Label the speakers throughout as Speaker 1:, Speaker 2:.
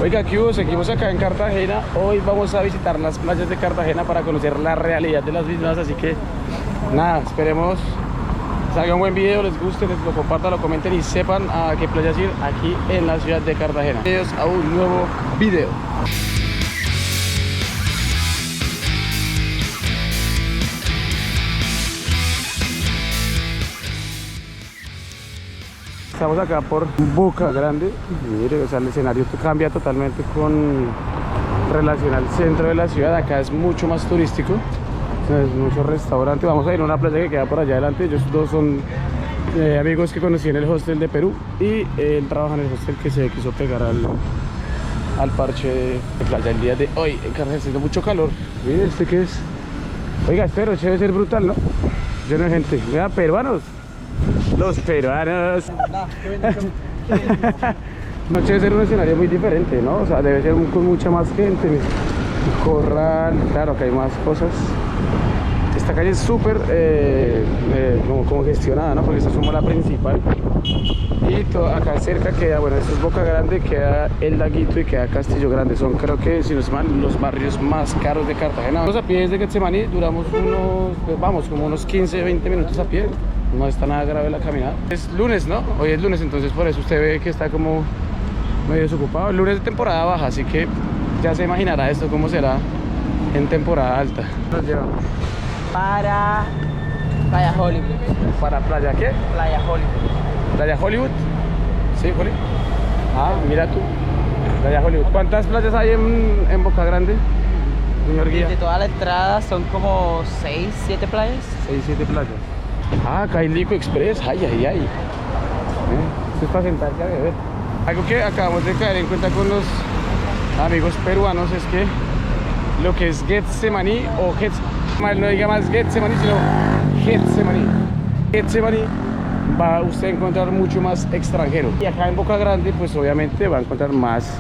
Speaker 1: Oiga, ¿qué hubo? Seguimos acá en Cartagena. Hoy vamos a visitar las playas de Cartagena para conocer la realidad de las mismas. Así que, nada, esperemos salga un buen video, les guste, les lo compartan, lo comenten y sepan a qué playas ir aquí en la ciudad de Cartagena. Bienvenidos a un nuevo video. Estamos acá por Boca Grande. Mire, o sea, el escenario cambia totalmente con relación al centro de la ciudad. Acá es mucho más turístico, o sea, es mucho restaurante. Vamos a ir a una playa que queda por allá adelante. Ellos dos son amigos que conocí en el hostel de Perú y él trabaja en el hostel que se quiso pegar al parche de playa el día de hoy. En Cartagena haciendo mucho calor. Mire, ¿este qué es? Oiga, espero, debe ser brutal, ¿no? Lleno de gente. Vean, peruanos. Los peruanos. No debe ser un escenario muy diferente, ¿no? O sea, debe ser con mucha más gente. Un corral, claro que hay más cosas. Esta calle es súper como gestionada, ¿no? Porque esta es como la principal. Y acá cerca queda, bueno, esto es Boca Grande, queda El Laguito y queda Castillo Grande. Son, creo que, si no es mal, los barrios más caros de Cartagena. Vamos a pie desde Getsemaní, duramos como unos 15, 20 minutos a pie. No está nada grave la caminada. Es lunes, ¿no? Hoy es lunes, entonces por eso usted ve que está como medio desocupado. El lunes de temporada baja, así que ya se imaginará esto cómo será en temporada alta. Nos lleva
Speaker 2: para Playa Hollywood.
Speaker 1: ¿Para Playa qué?
Speaker 2: Playa Hollywood.
Speaker 1: ¿Playa Hollywood? Sí, Hollywood. Ah, mira tú. Playa Hollywood. ¿Cuántas playas hay en Boca Grande, señor guía?
Speaker 2: De toda la entrada son como 6, 7 playas.
Speaker 1: 6, 7 playas. Ah, acá hay Lico Express. Ay, ay, ay. Esto es para sentarse a beber. Algo que acabamos de caer en cuenta con los amigos peruanos es que lo que es Getsemaní o Getsemaní, no diga más Getsemaní, sino Getsemaní. Getsemaní va usted a encontrar mucho más extranjero. Y acá en Boca Grande, pues obviamente va a encontrar más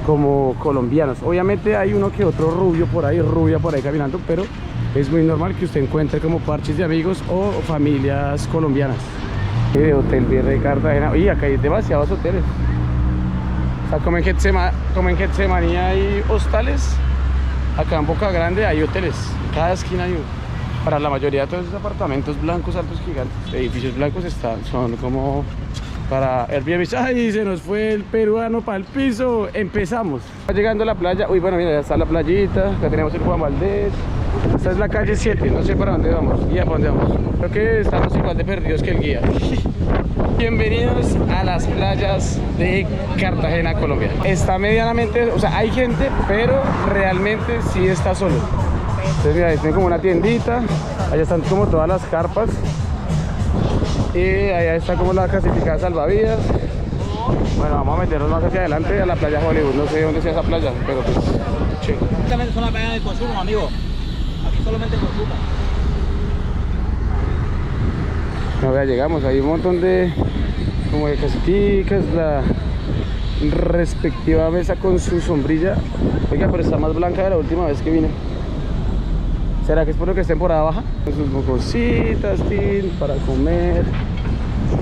Speaker 1: como colombianos. Obviamente hay uno que otro rubia por ahí caminando, pero es muy normal que usted encuentre como parches de amigos o familias colombianas. Hotel Virrey Cartagena. Oye, acá hay demasiados hoteles. O sea, como en Getsemaní hay hostales, acá en Boca Grande hay hoteles. En cada esquina hay uno. Para la mayoría de todos esos apartamentos blancos, altos, gigantes, edificios blancos son como para Airbnb. ¡Ay! Se nos fue el peruano para el piso. Empezamos. Va llegando a la playa. Uy, bueno, mira, ya está la playita. Acá tenemos el Juan Valdez. Esta es la calle 7. No sé para dónde vamos. Guía, ¿para dónde vamos? Creo que estamos igual de perdidos que el guía. Bienvenidos a las playas de Cartagena, Colombia. Está medianamente, o sea, hay gente, pero realmente sí está solo. Entonces, mira, ahí tienen como una tiendita. Allá están como todas las carpas. Y allá está como la clasificada salvavidas. Bueno, vamos a meternos más hacia adelante a la playa Hollywood. No sé dónde sea esa playa, pero pues chingo.
Speaker 2: Solamente son las playas de consumo, amigo. Aquí solamente consumo.
Speaker 1: No, vea, llegamos, hay un montón de como de casiticas, la respectiva mesa con su sombrilla. Oiga, pero está más blanca de la última vez que vine. ¿Será que es por lo que es temporada baja? Con sus cositas, para comer.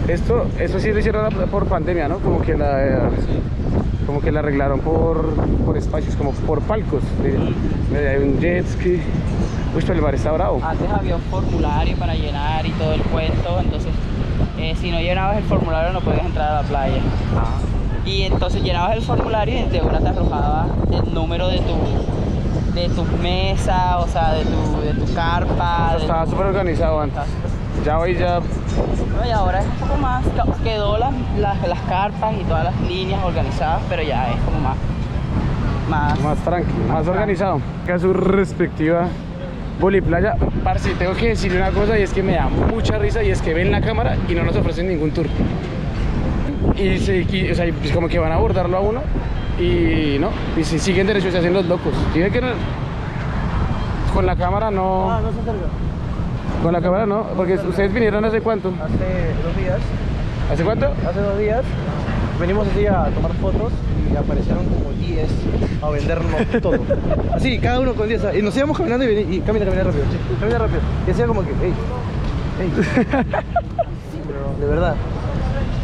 Speaker 1: Esto sí lo hicieron por pandemia, ¿no? Como que la arreglaron por espacios, como por palcos. Hay un jet ski. Uy, pero el mar está bravo.
Speaker 2: Antes había un formulario para llenar y todo el cuento, entonces si no llenabas el formulario no podías entrar a la playa. Y entonces llenabas el formulario y de una te arrojaba el número de tu mesa, o sea, de tu carpa.
Speaker 1: Estaba súper organizado antes. Ya hoy ya...
Speaker 2: No, y ahora es un poco más, quedó las carpas y todas las líneas organizadas, pero ya es como más
Speaker 1: tranquilo, más organizado. Acá su respectiva Boliplaya. Parce, tengo que decirle una cosa y es que me da mucha risa y es que ven la cámara y no nos ofrecen ningún tour. Y o sea, pues como que van a abordarlo a uno y no, y si siguen derecho se hacen los locos. Tiene que con la cámara no.
Speaker 2: Ah, no se acerca.
Speaker 1: Con la cámara no, porque ustedes vinieron hace cuánto.
Speaker 3: Hace 2 días.
Speaker 1: ¿Hace cuánto?
Speaker 3: Hace 2 días. Venimos así a tomar fotos y aparecieron como 10 a vendernos todo. Así, cada uno con 10. Y nos íbamos caminando y camina rápido. Camina rápido. Y decía como que, hey. Sí, pero de verdad.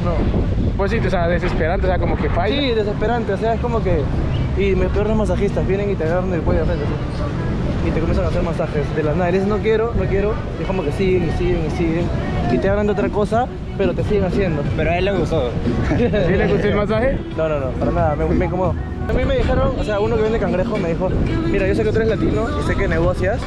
Speaker 3: No.
Speaker 1: Pues sí, o sea, desesperante, o sea, como que falla.
Speaker 3: Sí, desesperante, o sea, es como que... Y me peor los masajistas, vienen y te agarran el cuello de frente, así. Y te comienzan a hacer masajes de la nada. Y dices, no quiero, y es como que siguen y siguen y siguen. Y te hablan de otra cosa, pero te siguen haciendo.
Speaker 2: Pero a él le gustó.
Speaker 1: ¿Sí le gustó el masaje?
Speaker 3: No, para nada, me incomodó. A mí me dijeron, o sea, uno que vende cangrejo me dijo, mira, yo sé que tú eres latino y sé que negocias,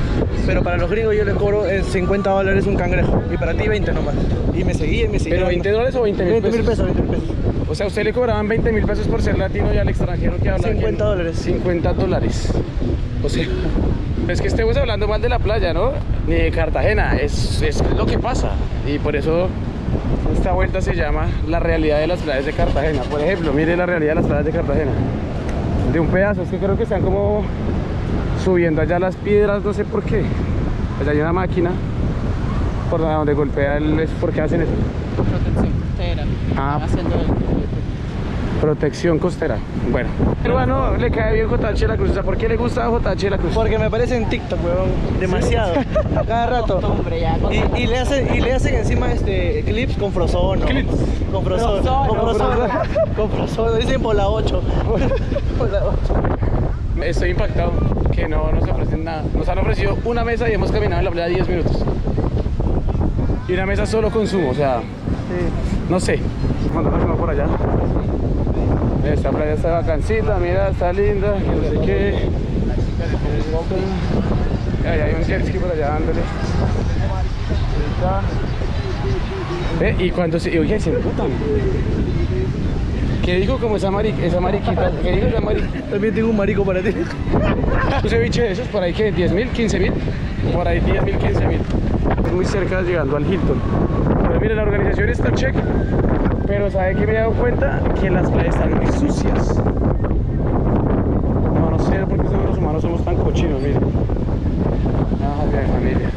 Speaker 3: pero para los gringos yo les cobro en $50 un cangrejo y para ti 20 nomás. Y me seguí.
Speaker 1: ¿Pero $20 o 20.000 pesos?
Speaker 3: 20.000 pesos, 20.000 pesos.
Speaker 1: O sea, usted le cobraban 20.000 pesos por ser latino y al extranjero que habla
Speaker 3: $50.
Speaker 1: $50. O sea, es que estemos hablando mal de la playa, ¿no? Ni de Cartagena, es lo que pasa. Y por eso esta vuelta se llama la realidad de las playas de Cartagena. Por ejemplo, mire la realidad de las playas de Cartagena. De un pedazo, es que creo que están como subiendo allá las piedras, no sé por qué. Allá hay una máquina por donde golpea el... ¿Por qué hacen eso?
Speaker 2: Protección costera.
Speaker 1: Ah.
Speaker 2: Están haciendo
Speaker 1: Protección costera. Bueno, peruano le cae bien JH de la Cruz. O sea, ¿por qué le gusta JH de la Cruz?
Speaker 3: Porque me aparece en TikTok, weón, demasiado, a cada rato.
Speaker 2: costumbre ya.
Speaker 3: Y le hacen encima clips con Frozono.
Speaker 1: Clips.
Speaker 3: Con Frozono. Con Frozono. Dicen por la 8. Por la 8.
Speaker 1: Estoy impactado que no nos ofrecen nada. Nos han ofrecido una mesa y hemos caminado en la playa 10 minutos. Y una mesa solo consumo, o sea,
Speaker 3: Sí.
Speaker 1: no sé. Mandamos por allá. Esta playa está bacancita, mira, está linda, que no sé qué. Ahí hay un jet ski por allá dándole. Ahí está. Y cuando se... Oye, se emputan. ¿Qué dijo como esa mariquita? ¿Qué dijo esa mariquita?
Speaker 3: También tengo un marico para ti.
Speaker 1: Un ceviche de esos, por ahí que 10.000, 15.000. Por ahí 10.000, 15.000. Muy cerca llegando al Hilton. Pero mire, la organización está check. Pero ¿sabe qué me he dado cuenta? Que las playas están muy sucias. No sé por qué los humanos somos tan cochinos, mire. Ah, bien, familia.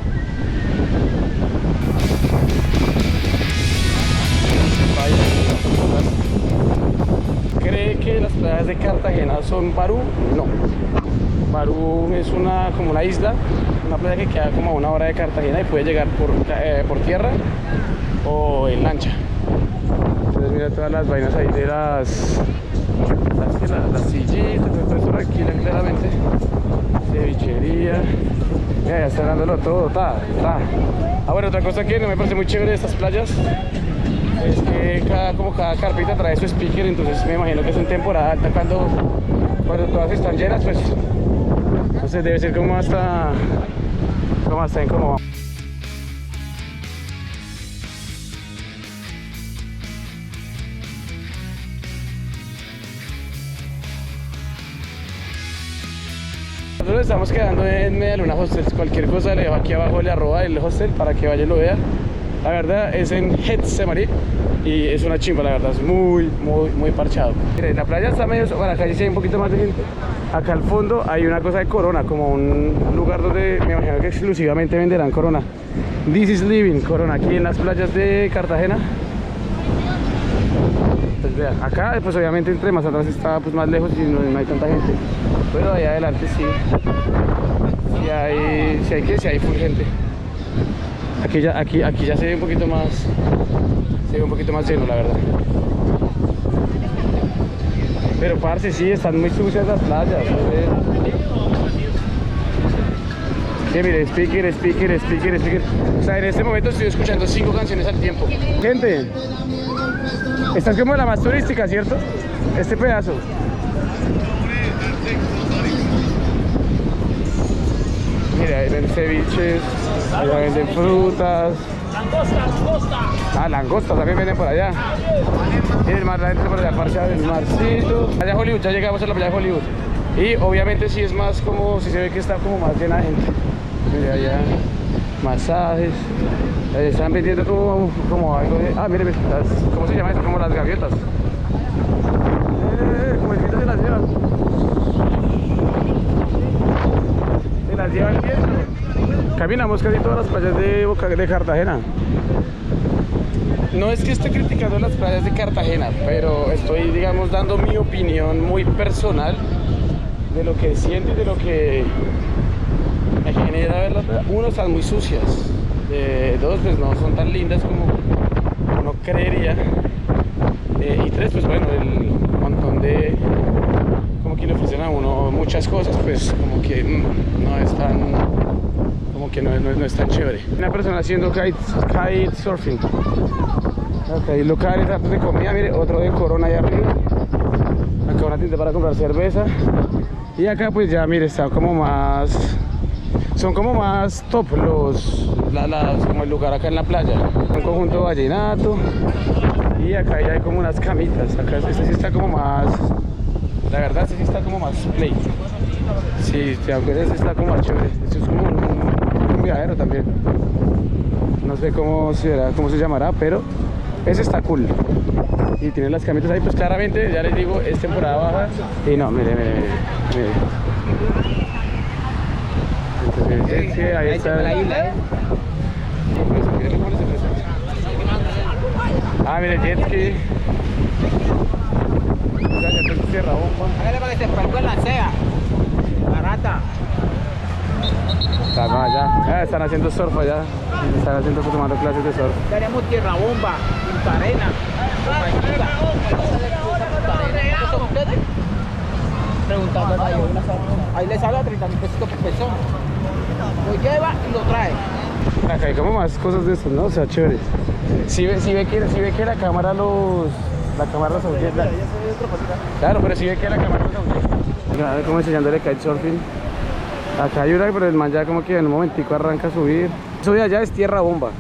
Speaker 1: ¿Cree que las playas de Cartagena son Barú? No. Barú es como una isla, una playa que queda como a 1 hora de Cartagena y puede llegar por tierra o en lancha. Entonces mira todas las vainas ahí de las sillitas, todo eso tranquila claramente. Cevichería. Ya está dándolo todo, Ah, bueno, otra cosa que no me parece muy chévere de estas playas es que cada carpita trae su speaker, entonces me imagino que es en temporada alta cuando todas están llenas, pues entonces debe ser como hasta incómodo. Nosotros estamos quedando en Medialuna Hostels. Cualquier cosa le dejo aquí abajo el arroba del hostel para que vaya y lo vea. La verdad es en Getsemaní y es una chimba, la verdad, es muy parchado. Mire, la playa está medio... Bueno, acá sí hay un poquito más de gente. Acá al fondo hay una cosa de Corona, como un lugar donde me imagino que exclusivamente venderán Corona. This is Living Corona, aquí en las playas de Cartagena. Pues vean, acá pues obviamente entre más atrás está pues más lejos y no hay tanta gente. Pero ahí adelante sí hay full gente. Aquí ya se ve un poquito más lleno, la verdad. Pero parce, sí, están muy sucias las playas. Que mire, speaker. O sea, en este momento estoy escuchando 5 canciones al tiempo. Gente, esta es como la más turística, ¿cierto? Este pedazo. Mire, ahí venden ceviches, allá venden frutas. Langosta. Ah, langostas también venden por allá. Y el mar, la gente por allá parchada del marcito. Allá Hollywood, ya llegamos a la playa de Hollywood. Y obviamente sí es más como, si se ve que está como más llena de gente. Mire allá, masajes. Ahí están vendiendo como algo de... Ah, mire, ¿cómo se llama eso? Como las gaviotas. Como el pito se las llevan. Se las llevan bien. Caminamos casi todas las playas de Cartagena. No es que esté criticando las playas de Cartagena, pero estoy, digamos, dando mi opinión muy personal de lo que siento y de lo que me genera ver las playas. Uno, están muy sucias. Dos, pues no son tan lindas como uno creería. Y tres, pues bueno, el montón de, como que le ofrecen a uno muchas cosas, pues como que no es tan, como que no es tan chévere. Una persona haciendo kite surfing. Ok, locales, hartos de comida, mire, otro de Corona allá arriba. Acá una tienda para comprar cerveza. Y acá pues ya, mire, está como más, son como más top como el lugar acá en la playa. Un conjunto vallenato. Y acá ya hay como unas camitas. Acá este sí está como más, la verdad este sí está como más play. Sí, aunque este está como más chévere. Este es como un viajero también. No sé cómo se llamará, pero ese está cool. Y tiene las camitas ahí, pues claramente, ya les digo, es temporada baja. Y no, mire. Entonces, sí, ahí está.
Speaker 2: La isla, ¿eh?
Speaker 1: Ah, mire, jet ski. O sea, ya está en Tierra Bomba.
Speaker 2: Hágale para que se esparcó en la sea. Barata.
Speaker 1: Están allá. Están haciendo surf allá. Están haciendo, pues, tomando clases de surf.
Speaker 2: Tenemos Tierra Bomba, Punta Arena. ¿Son ustedes? Preguntando ahí, ahí le sale a 30.000 pesitos por persona. Lo lleva y lo trae.
Speaker 1: Acá hay como más cosas de estas, ¿no? O sea, chévere. Si ve que la cámara los ahuyenta. Claro, pero si ve que la cámara los ahuyenta. Mira, a ver cómo enseñándole kitesurfing. Acá hay una, pero el man ya como que en un momentico arranca a subir. Eso de allá es Tierra Bomba.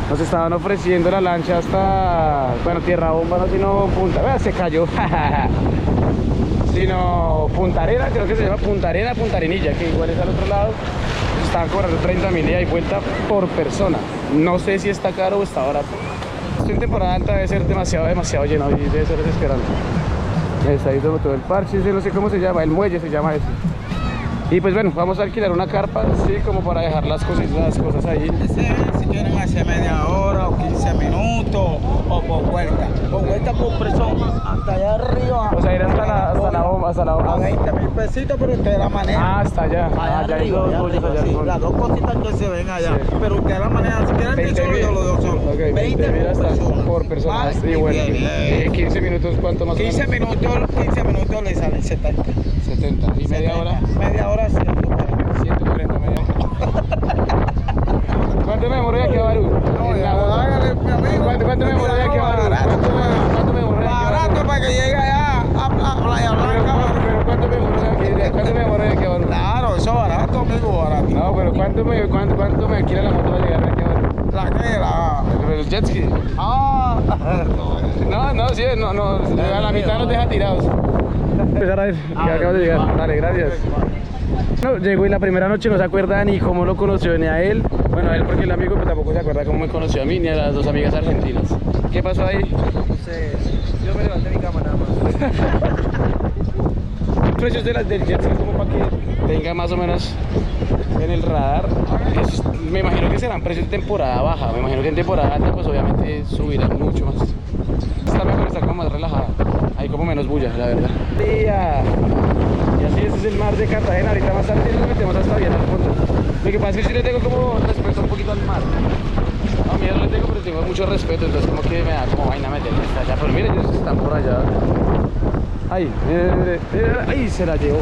Speaker 1: Nos estaban ofreciendo la lancha hasta, bueno, Tierra Bomba, no, sino Punta, se cayó. Sino Punta Arena, creo que se llama Punta Arena, Punta Arenilla, que igual es al otro lado. Estaban cobrando 30.000 ida y vuelta por persona. No sé si está caro o está barato. Estoy en temporada alta, debe ser demasiado lleno y debe ser desesperante. Está ahí todo el parche, no sé cómo se llama, el muelle se llama ese. Y pues bueno, vamos a alquilar una carpa, sí, como para dejar las cosas ahí.
Speaker 4: Si quieren hacer media hora o 15 minutos o por vuelta. Por vuelta por persona, hasta allá arriba.
Speaker 1: O sea, ir hasta la bomba.
Speaker 4: A 20.000 pesitos, pero usted la maneja.
Speaker 1: Ah, hasta allá.
Speaker 4: Allá
Speaker 1: Allá hay
Speaker 4: arriba,
Speaker 1: dos
Speaker 4: allá
Speaker 1: bollos
Speaker 4: arriba,
Speaker 1: allá
Speaker 4: sí,
Speaker 1: arriba.
Speaker 4: las dos cositas que se ven allá.
Speaker 1: Sí.
Speaker 4: Pero usted la maneja, si quieren
Speaker 1: 20
Speaker 4: solo, yo los dos son.
Speaker 1: Ok,
Speaker 4: 20
Speaker 1: 20.000 hasta
Speaker 4: persona.
Speaker 1: por persona.
Speaker 4: Va
Speaker 1: Sí,
Speaker 4: y
Speaker 1: bueno.
Speaker 4: viene.
Speaker 1: 15 minutos, ¿cuánto más?
Speaker 4: 15 minutos le salen 70.
Speaker 1: 70. ¿Y media hora?
Speaker 4: Media hora 140.
Speaker 1: 140 media hora. ¿Cuánto me demoró de aquí a Barú?
Speaker 4: Hágale, mi amigo.
Speaker 1: ¿Cuánto me demoró de aquí a Barú? ¿Cuánto me demoró de aquí a Barú?
Speaker 4: Barato para que llegue allá a Playa Blanca.
Speaker 1: Pero ¿cuánto me demoró de aquí a Barú?
Speaker 4: Claro, eso es barato, amigo, barato.
Speaker 1: No, pero ¿cuánto me alquila la moto para llegar de aquí a Barú?
Speaker 4: La que la.
Speaker 1: El jet ski.
Speaker 4: Ah,
Speaker 1: Sí, a la mitad nos deja tirados. Empezar a ver, que acabo de llegar. Dale, gracias. No, llegó y la primera noche no se acuerda ni cómo lo conoció ni a él. Bueno, a él porque el amigo, pero tampoco se acuerda cómo me conoció a mí ni a las dos amigas argentinas. ¿Qué pasó ahí?
Speaker 3: No sé, yo me levanté mi cama nada más.
Speaker 1: Precios de las del jet ski como para que tenga más o menos en el radar. Me imagino que serán precios de temporada baja. Me imagino que en temporada alta pues obviamente subirán mucho más. Está mejor, está como más relajada. Hay como menos bulla, la verdad. Y así, este es el mar de Cartagena. Ahorita más tarde nos metemos hasta bien al fondo. Lo que pasa es que sí le tengo como respeto un poquito al mar. No, miedo no le tengo, pero tengo mucho respeto. Entonces como que me da como vaina meterme hasta allá. Pero miren, ellos están por allá. Ahí, ahí se la llevó.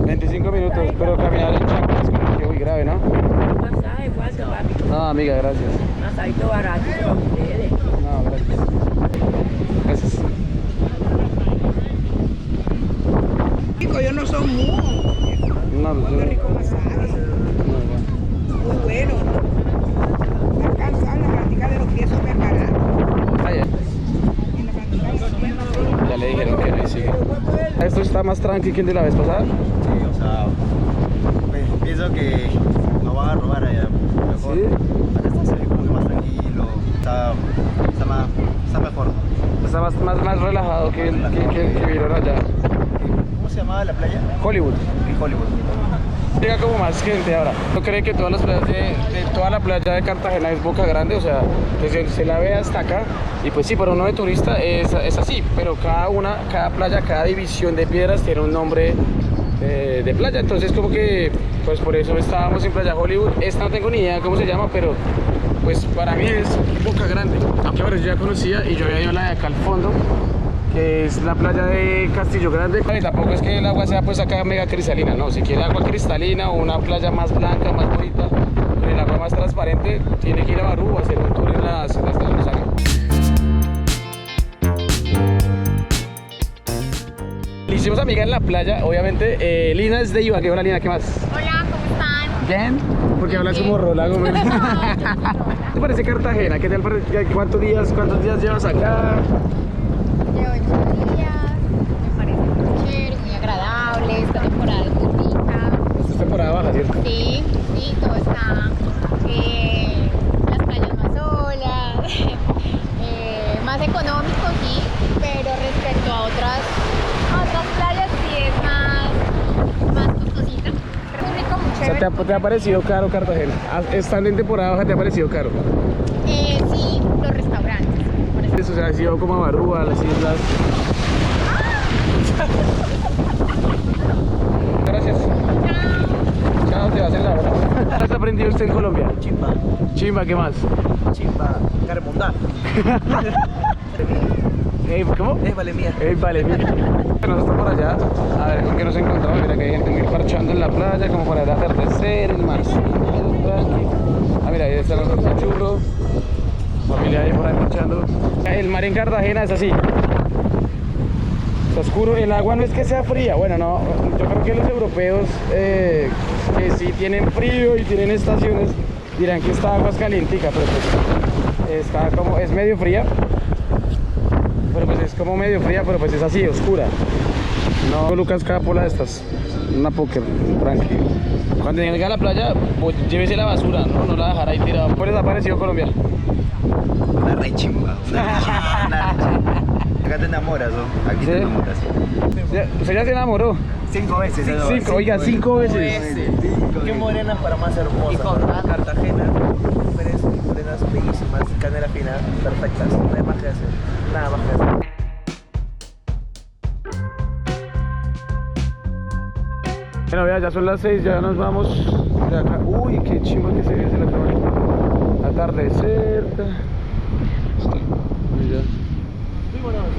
Speaker 1: 25 minutos, pero caminar en chanclas es como que muy grave, ¿no?
Speaker 5: Pasaje, ¿cuánto, papi?
Speaker 1: No, amiga, gracias.
Speaker 5: Un asadito barato para ustedes.
Speaker 1: No, gracias. Gracias.
Speaker 5: Chicos, yo no soy mudo.
Speaker 1: No,
Speaker 5: Muy rico masaje. Muy bueno. Me ha cansado la práctica de los pies súper barato. En la práctica de los pies no.
Speaker 1: Ya le dijeron que no y sigue. Esto está más tranqui que el de la vez pasada.
Speaker 6: Sí, o sea, pienso que no van a robar allá. Mejor.
Speaker 1: ¿Sí?
Speaker 6: Acá está se ve como que más tranquilo, está mejor.
Speaker 1: Está más relajado que vieron allá.
Speaker 6: ¿Cómo se llamaba la playa?
Speaker 1: Hollywood.
Speaker 6: En Hollywood.
Speaker 1: Llega como más gente ahora. ¿No cree que todas las playas de toda la playa de Cartagena es Boca Grande? O sea, que se la ve hasta acá. Y pues sí, para uno de turista es así. Pero cada playa, cada división de piedras tiene un nombre de playa. Entonces como que, pues por eso estábamos en Playa Hollywood. Esta no tengo ni idea cómo se llama, pero pues para mí es Boca Grande. Aunque bueno, yo ya conocía y yo había ido a la de acá al fondo, que es la playa de Castillo Grande. Y tampoco es que el agua sea pues acá mega cristalina, no. Si quiere agua cristalina o una playa más blanca, más bonita, con el agua más transparente, tiene que ir a Barú a hacer un tour en las de Rosario. Le hicimos amiga en la playa, obviamente. Lina es de Ibagué. Hola Lina, ¿qué más?
Speaker 7: Hola, ¿cómo están?
Speaker 1: ¿Bien? Porque hablas como Rola Gómez. ¿Te parece Cartagena? ¿Qué tal? ¿Cuántos días llevas acá?
Speaker 7: Llevo 8 días, me parece muy chévere, muy agradable, esta temporada es muy rica.
Speaker 1: Esta es temporada baja, ¿cierto?
Speaker 7: Sí, todo está, las playas más solas, más económico, sí, pero respecto a otras playas sí es más costosita, pero muy rico, muy
Speaker 1: O sea,
Speaker 7: chévere.
Speaker 1: ¿te ha parecido caro Cartagena? Estando en temporada baja, ¿te ha parecido caro?
Speaker 7: Sí, los restaurantes. por ejemplo.
Speaker 1: O sea, has ido como a Barú, a las islas. Gracias. Chao, te vas en la hora. ¿Qué has aprendido usted en Colombia?
Speaker 3: Chimba.
Speaker 1: Chimba, ¿qué más?
Speaker 3: Chimba. Carmondá.
Speaker 1: ¿Cómo?
Speaker 3: Vale mía.
Speaker 1: Vale, mira. Nos está por allá. A ver con qué nos encontramos. Mira que hay gente muy parchando en la playa, como para el atardecer, el mar. Ah, mira, ahí están los churros. Familia ahí por ahí parchando. El mar en Cartagena es así. Está oscuro. El agua no es que sea fría. Bueno, no. Yo creo que los europeos que sí tienen frío y tienen estaciones dirán que esta agua es calientica, pero pues está como, es medio fría. Pero pues es como medio fría, pero pues es así, oscura. No, Lucas, cada pola de estas. Una póker, tranquilo. Cuando llegue a la playa, pues, llévese la basura, no la dejará ahí tirada. ¿Cuál les ha parecido Colombia?
Speaker 6: Una re chimba, una re chimba, una re chimba. Acá te enamoras, ¿no? Aquí
Speaker 1: ¿Sí?
Speaker 6: te enamoras.
Speaker 1: ¿Usted ya se enamoró?
Speaker 6: 5 veces, ¿no?
Speaker 1: 5, oiga, 5 veces.
Speaker 3: Qué morena para más hermosa. Cartagena, mujeres morenas bellísimas, canela fina, perfectas. No hay más que hacer. Nada más que hacer.
Speaker 1: Bueno, vea, ya son las 6, ya nos vamos de acá. Uy, qué chimba que se ve desde la atardecer. Mira.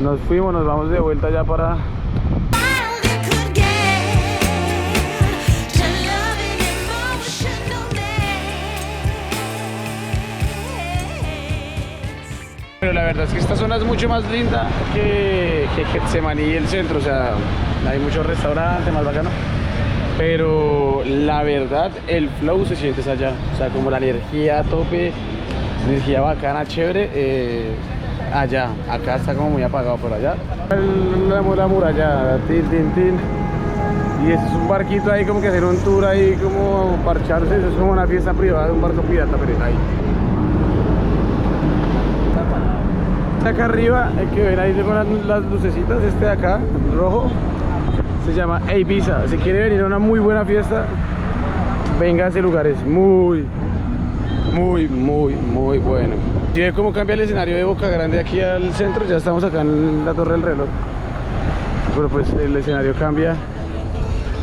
Speaker 1: Nos fuimos, nos vamos de vuelta ya para... Pero la verdad es que esta zona es mucho más linda que Getsemaní y el centro, o sea, hay muchos restaurantes, más bacano. Pero la verdad, el flow se siente allá, o sea, como la energía a tope, energía bacana, chévere, allá. Acá está como muy apagado por allá. La muralla, tin, tin, tin. Y eso es un barquito ahí, como que hacer un tour ahí, como parcharse, eso es como una fiesta privada, un barco pirata, pero está ahí. Acá arriba, hay que ver ahí con las lucecitas, este de acá, rojo, se llama Ibiza. Si quiere venir a una muy buena fiesta, venga a ese lugar, es muy bueno. Si ve cómo cambia el escenario de Boca Grande aquí al centro, ya estamos acá en la Torre del Reloj. Pero pues el escenario cambia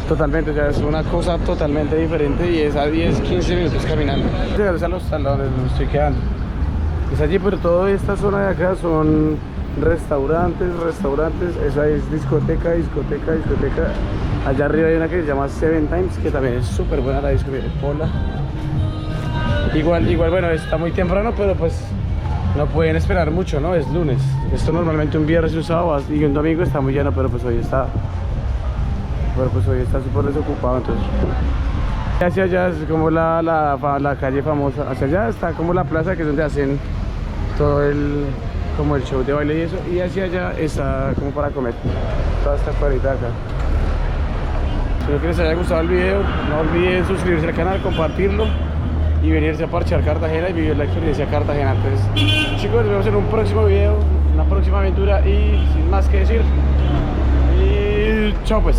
Speaker 1: totalmente, o sea, es una cosa totalmente diferente y es a 10-15 minutos caminando. Llegar a los donde estoy quedando. Es allí, pero toda esta zona de acá son restaurantes, esa es discoteca. Allá arriba hay una que se llama Seven Times, que también es súper buena la discoteca. Hola. Igual, bueno, está muy temprano, pero pues no pueden esperar mucho, ¿no? Es lunes. Esto normalmente un viernes y un sábado y un domingo está muy lleno, pero pues hoy está súper desocupado, entonces. Hacia allá es como la calle famosa, hacia allá está como la plaza, que es donde hacen todo como el show de baile y eso, y hacia allá está como para comer, toda esta cuadrita acá. Espero que les haya gustado el video, no olviden suscribirse al canal, compartirlo y venirse a parchar Cartagena y vivir la experiencia Cartagena. Entonces, chicos, nos vemos en un próximo video, una próxima aventura y sin más que decir, y chao pues.